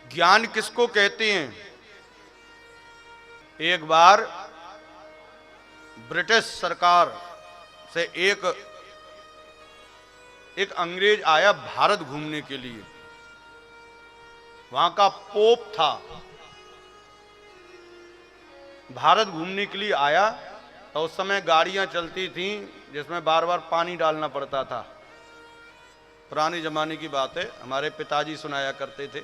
ज्ञान किसको कहते हैं? एक बार ब्रिटिश सरकार से एक अंग्रेज आया भारत घूमने के लिए। वहां का पोप था, भारत घूमने के लिए आया। तो उस समय गाड़ियां चलती थीं जिसमें बार बार पानी डालना पड़ता था। पुराने जमाने की बात है, हमारे पिताजी सुनाया करते थे।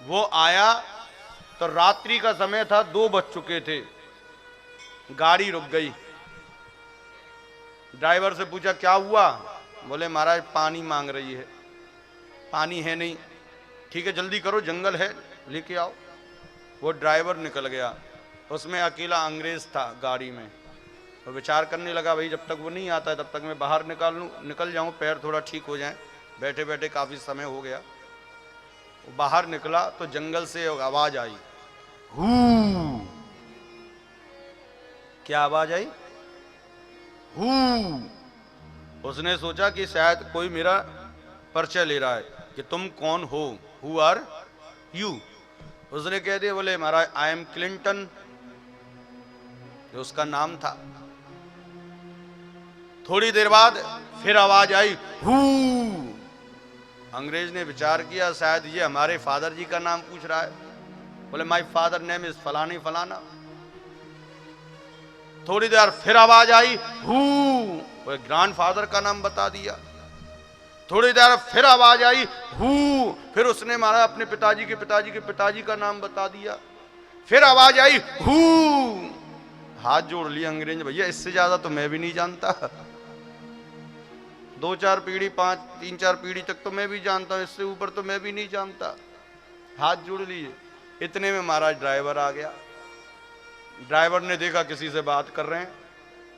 वो आया तो रात्रि का समय था, 2 बज चुके थे। गाड़ी रुक गई। ड्राइवर से पूछा क्या हुआ? बोले महाराज पानी मांग रही है। पानी है नहीं। ठीक है जल्दी करो, जंगल है, लेके आओ। वो ड्राइवर निकल गया, उसमें अकेला अंग्रेज था गाड़ी में। वो विचार करने लगा भाई जब तक वो नहीं आता है तब तक मैं बाहर निकल जाऊं, पैर थोड़ा ठीक हो जाएं। बैठे बैठे काफी समय हो गया। वो बाहर निकला तो जंगल से आवाज आई, हू। क्या आवाज आई? हू। उसने सोचा कि शायद कोई मेरा परिचय ले रहा है कि तुम कौन हो, हु आर यू। उसने कह दिया, बोले महाराज आई एम क्लिंटन, जो उसका नाम था। थोड़ी देर बाद फिर आवाज आई, हू। अंग्रेज ने विचार किया शायद ये हमारे फादर जी का नाम पूछ रहा है। बोले माय फादर नेम इज फलानी फलाना। थोड़ी देर फिर आवाज आई, हू। बोले ग्रैंडफादर का नाम बता दिया। थोड़ी देर फिर आवाज आई, हू। फिर उसने मारा अपने पिताजी के पिताजी का नाम बता दिया। फिर आवाज आई, हू। हाथ जोड़ लिया अंग्रेज, भैया इससे ज्यादा तो मैं भी नहीं जानता। 2-4 पीढ़ी 3-4 पीढ़ी तक तो मैं भी जानता हूं, इससे ऊपर तो मैं भी नहीं जानता। हाथ जोड़ लिए। इतने में महाराज ड्राइवर आ गया। ड्राइवर ने देखा किसी से बात कर रहे हैं।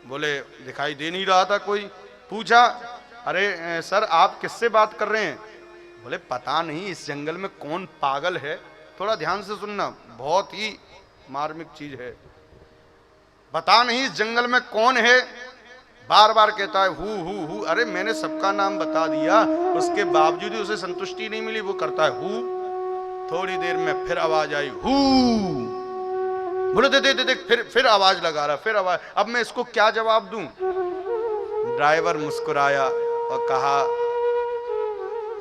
बोले दिखाई दे नहीं रहा था कोई। पूछा अरे सर आप किससे बात कर रहे हैं? बोले पता नहीं इस जंगल में कौन पागल है, थोड़ा ध्यान से सुनना, बहुत ही मार्मिक चीज है। पता नहीं इस जंगल में कौन है, बार बार कहता है हु हु हु। अरे मैंने सबका नाम बता दिया, उसके बावजूद ही उसे संतुष्टि नहीं मिली, वो करता है हु। थोड़ी देर में फिर आवाज आई, हु। बोले देख फिर आवाज लगा रहा, फिर आवाज। अब मैं इसको क्या जवाब दूं? ड्राइवर मुस्कुराया और कहा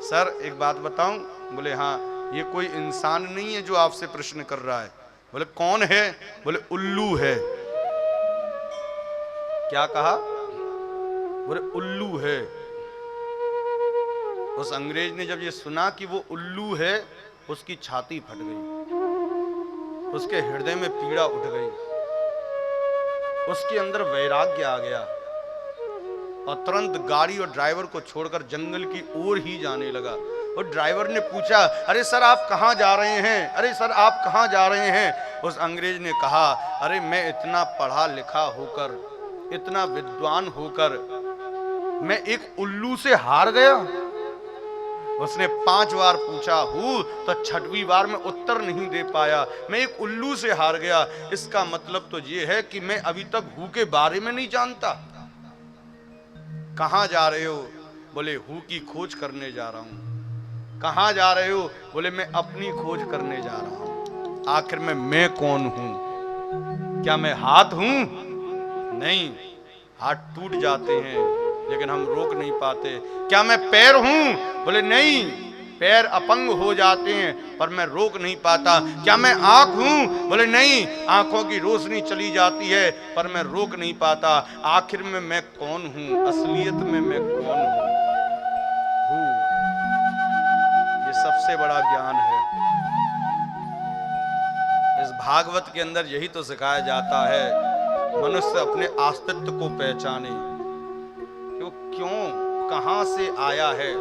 सर एक बात बताऊं? बोले हाँ। ये कोई इंसान नहीं है जो आपसे प्रश्न कर रहा है। बोले कौन है? बोले उल्लू है। क्या कहा? बोले उल्लू है। उस अंग्रेज ने जब ये सुना कि वो उल्लू है, उसकी छाती फट गई, उसके हृदय में पीड़ा उठ गई, उसके अंदर वैराग्य आ गया और तुरंत गाड़ी और ड्राइवर को छोड़कर जंगल की ओर ही जाने लगा। और ड्राइवर ने पूछा अरे सर आप कहाँ जा रहे हैं? अरे सर आप कहाँ जा रहे हैं? उस अंग्रेज ने कहा अरे मैं इतना पढ़ा लिखा होकर, इतना विद्वान होकर मैं एक उल्लू से हार गया। उसने 5 बार पूछा हूँ तो 6वीं बार में उत्तर नहीं दे पाया। मैं एक उल्लू से हार गया। इसका मतलब तो ये है कि मैं अभी तक हु के बारे में नहीं जानता। कहाँ जा रहे हो? बोले हु की खोज करने जा रहा हूं। कहाँ जा रहे हो? बोले मैं अपनी खोज करने जा रहा हूं। आखिर में मैं कौन हूं? क्या मैं हाथ हूं? नहीं, हाथ टूट जाते हैं लेकिन हम रोक नहीं पाते। क्या मैं पैर हूं? बोले नहीं, पैर अपंग हो जाते हैं पर मैं रोक नहीं पाता। क्या मैं आंख हूं? बोले नहीं, आंखों की रोशनी चली जाती है पर मैं रोक नहीं पाता। आखिर में मैं कौन हूं? असलियत में मैं कौन हूं? ये सबसे बड़ा ज्ञान है। इस भागवत के अंदर यही तो सिखाया जाता है, मनुष्य अपने अस्तित्व को पहचाने, क्यों कहां से आया है,